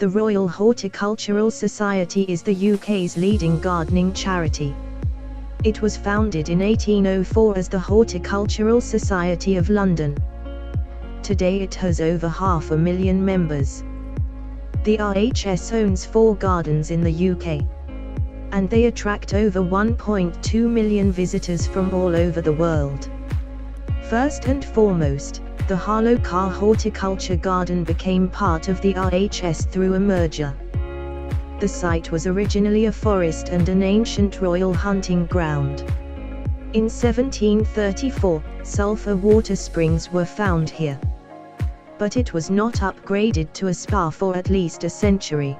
The Royal Horticultural Society is the UK's leading gardening charity. It was founded in 1804 as the Horticultural Society of London. Today it has over 500,000 members. The RHS owns 4 gardens in the UK, and they attract over 1.2 million visitors from all over the world. First and foremost, the Horticulture Horticulture Garden became part of the RHS through a merger. The site was originally a forest and an ancient royal hunting ground. In 1734, sulphur water springs were found here, but it was not upgraded to a spa for at least a century.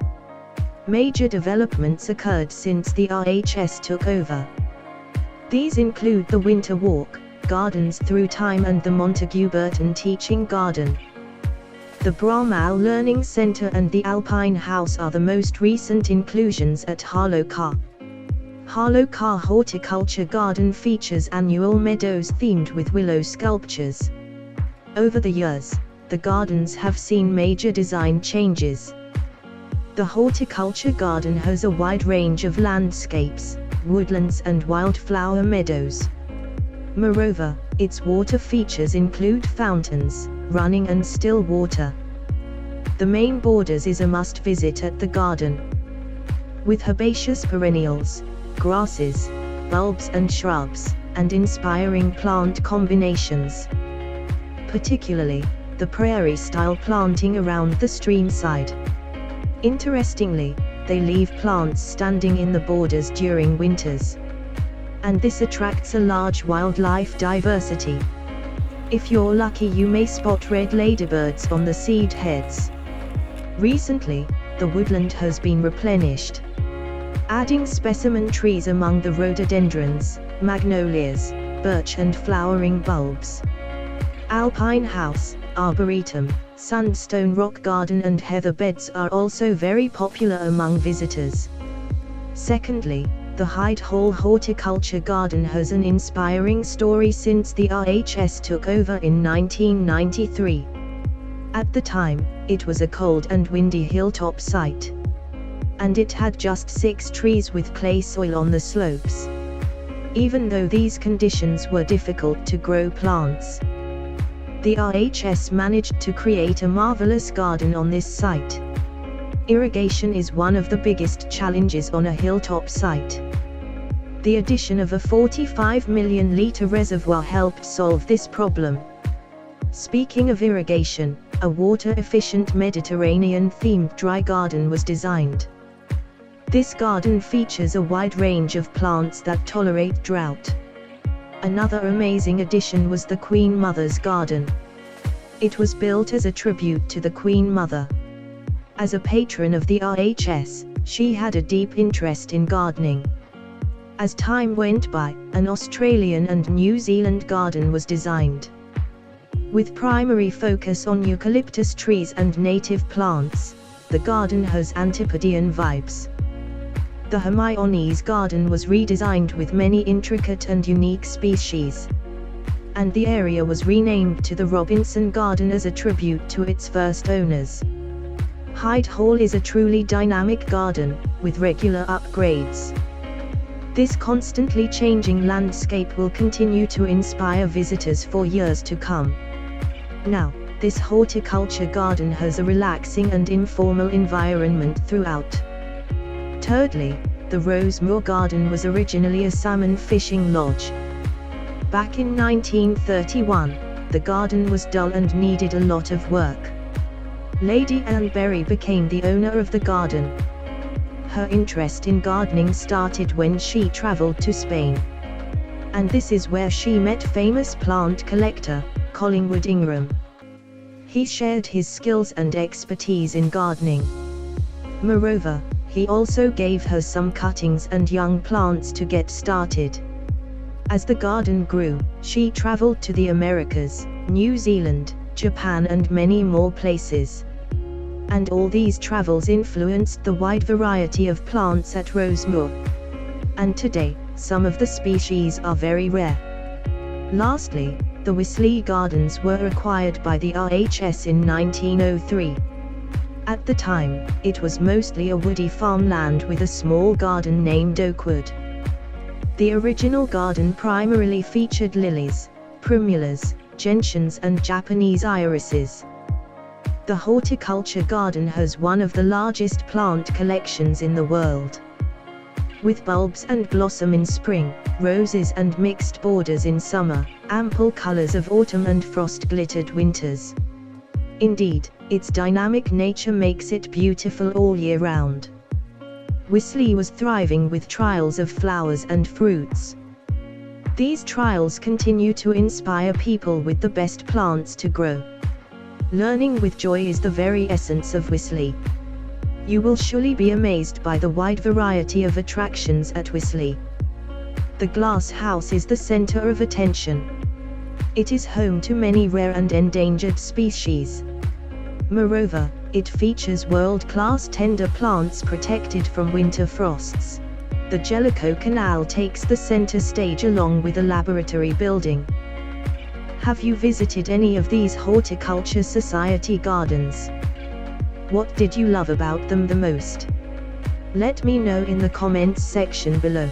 Major developments occurred since the RHS took over. These include the Winter Walk, Gardens Through Time and the Montague Burton Teaching Garden. The Bramall Learning Centre and the Alpine House are the most recent inclusions at Horticulture. Horticulture Horticulture Garden features annual meadows themed with willow sculptures. Over the years, the gardens have seen major design changes. The Horticulture Garden has a wide range of landscapes, woodlands and wildflower meadows. Moreover, its water features include fountains, running and still water. The main borders is a must-visit at the garden, with herbaceous perennials, grasses, bulbs and shrubs, and inspiring plant combinations. Particularly, the prairie-style planting around the streamside. Interestingly, they leave plants standing in the borders during winters, and this attracts a large wildlife diversity. If you're lucky, you may spot red ladybirds on the seed heads. Recently, the woodland has been replenished, adding specimen trees among the rhododendrons, magnolias, birch and flowering bulbs. Alpine House, Arboretum, Sandstone Rock Garden and heather beds are also very popular among visitors. Secondly, the Hyde Hall Horticulture Garden has an inspiring story since the RHS took over in 1993. At the time, it was a cold and windy hilltop site, and it had just 6 trees with clay soil on the slopes. Even though these conditions were difficult to grow plants, the RHS managed to create a marvelous garden on this site. Irrigation is one of the biggest challenges on a hilltop site. The addition of a 45 million litre reservoir helped solve this problem. Speaking of irrigation, a water-efficient Mediterranean-themed dry garden was designed. This garden features a wide range of plants that tolerate drought. Another amazing addition was the Queen Mother's Garden. It was built as a tribute to the Queen Mother. As a patron of the RHS, she had a deep interest in gardening. As time went by, an Australian and New Zealand garden was designed, with primary focus on eucalyptus trees and native plants. The garden has Antipodean vibes. The Hermione's Garden was redesigned with many intricate and unique species, and the area was renamed to the Robinson Garden as a tribute to its first owners. Hyde Hall is a truly dynamic garden, with regular upgrades. This constantly changing landscape will continue to inspire visitors for years to come. Now, this horticulture garden has a relaxing and informal environment throughout. Thirdly, the Rosemoor Garden was originally a salmon fishing lodge. Back in 1931, the garden was dull and needed a lot of work. Lady Anne Berry became the owner of the garden. Her interest in gardening started when she travelled to Spain, and this is where she met famous plant collector, Collingwood Ingram. He shared his skills and expertise in gardening. Moreover, he also gave her some cuttings and young plants to get started. As the garden grew, she traveled to the Americas, New Zealand, Japan and many more places. And all these travels influenced the wide variety of plants at Rosemoor. And today, some of the species are very rare. Lastly, the Wisley Gardens were acquired by the RHS in 1903. At the time, it was mostly a woody farmland with a small garden named Oakwood. The original garden primarily featured lilies, primulas, gentians and Japanese irises. The horticulture garden has one of the largest plant collections in the world. With bulbs and blossom in spring, roses and mixed borders in summer, ample colors of autumn and frost-glittered winters. Indeed, its dynamic nature makes it beautiful all year round. Wisley was thriving with trials of flowers and fruits. These trials continue to inspire people with the best plants to grow. Learning with joy is the very essence of Wisley. You will surely be amazed by the wide variety of attractions at Wisley. The glass house is the center of attention. It is home to many rare and endangered species. Moreover, it features world-class tender plants protected from winter frosts. The Jellicoe Canal takes the center stage along with a laboratory building. Have you visited any of these Horticulture Society gardens? What did you love about them the most? Let me know in the comments section below.